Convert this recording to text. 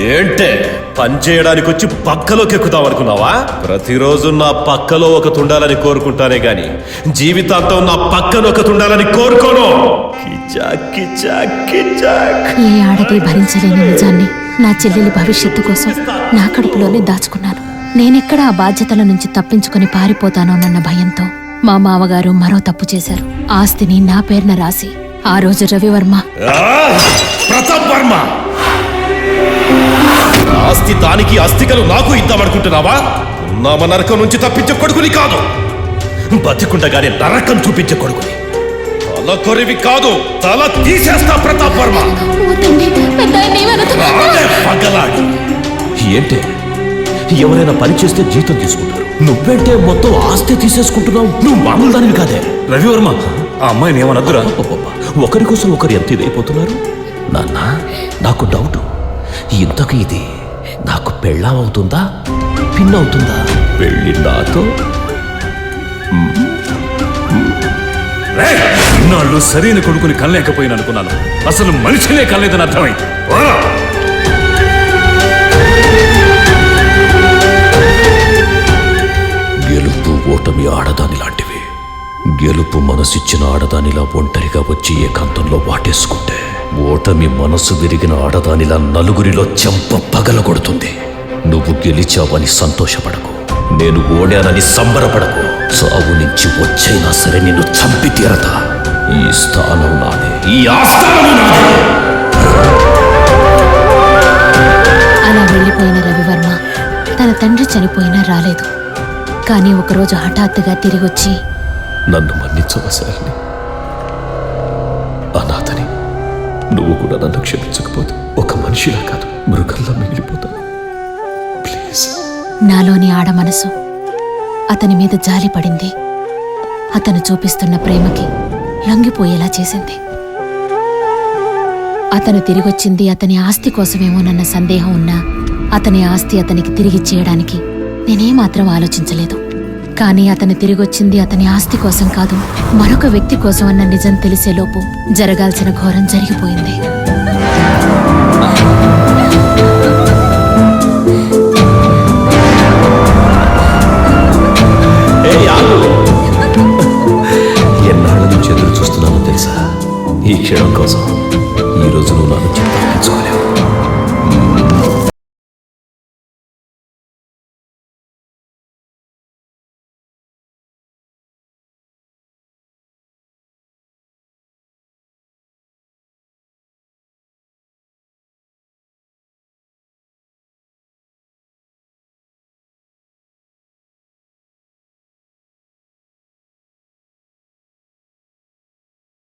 ఏంటే పని చేయడానికి వచ్చి పక్కలోకి ఎక్కుదాం అనుకున్నావా? ప్రతిరోజు నా పక్కలో ఒక తుండాలని కోరుకుంటానే గాని జీవితాంతం నా పక్కన ఒక తుండాలని కోరుకోను. ఏ ఆడది భరించలేని నిజాన్ని నా చెల్లెలి భవిష్యత్తు కోసం నా కడుపులోనే దాచుకున్నాను. నేనెక్కడ ఆ బాధ్యతల నుంచి తప్పించుకుని పారిపోతానోనన్న భయంతో మా మామగారు మరో తప్పు చేశారు. ఆస్తిని నా పేరున రాసి ఆ రోజు రవివర్మ ప్రతాప్ వర్మ ఆస్తి దానికి అస్థికలు నాకు ఇద్దామనుకుంటున్నావా? ఉన్నామ నరకం నుంచి తప్పించే కొడుకుని కాదు, బతికుండగానే నరకం చూపించే కొడుకుని. తల కొరివి కాదు, తల తీసేస్తా ప్రతాప్ వర్మ. పగలాడి ఏంటే ఎవరైనా పని చేస్తే జీతం తీసుకుంటారు, నువ్వేంటే మొత్తం ఆస్తి తీసేసుకుంటున్నావు? నువ్వు మామూలు దానివి కాదే. రవివర్మ, ఆ అమ్మాయిని ఏమనద్దురా. ఒకరి కోసం ఒకరు ఎంత ఇదైపోతున్నారు. నాన్న, నాకు డౌట్, ఇంతకు ఇది నాకు పెళ్ళాం అవుతుందా, పిన్నవుతుందా? పెళ్ళి నాతో ఇన్నాళ్ళు సరైన కొడుకుని కనలేకపోయిన అనుకున్నాను, అసలు మనిషినే కనలేదని అర్థమైంది. గెలుపు ఓటమి ఆడదాని లాంటివి. గెలుపు మనసిచ్చిన ఆడదానిలా ఒంటరిగా వచ్చి ఏకాంతంలో వాటేసుకుంటే, ఓటమి మనసు విరిగిన ఆడదానిలా నలుగురిలో చెంప పగలగొడుతుంది. నువ్వు గెలిచావని సంతోషపడకు, నేను ఓడానని సంబరపడకు. చావు నుంచి వచ్చైనా సరే నిన్ను చంపి తీరతా. ఈ స్థానం నాదే, ఈ ఆస్థానం నాదే. అలా వెళ్ళిపోయిన రవివర్మ తన తండ్రి చనిపోయినా రాలేదు. కానీ ఒకరోజు హఠాత్తుగా తిరిగొచ్చి, నన్ను మన్నించవా సార్ని, అనాథని. నువ్వు కూడా నన్ను క్షమించకపోతే ఒక మనిషిలా కాదు, మృగంలా మిగిలిపోతాను. ప్లీజ్. నాలోని ఆడ మనసు అతని మీద జాలి పడింది. అతను చూపిస్తున్న ప్రేమకి లొంగిపోయేలా చేసింది. అతను తిరిగొచ్చింది అతని ఆస్తి కోసమేమోనన్న సందేహం ఉన్నా, అతని ఆస్తి అతనికి తిరిగిచ్చేయడానికి నేనేమాత్రం ఆలోచించలేదు. కానీ అతను తిరిగొచ్చింది అతని ఆస్తి కోసం కాదు, మరొక వ్యక్తి కోసం అన్న నిజం తెలిసేలోపు జరగాల్సిన ఘోరం జరిగిపోయింది.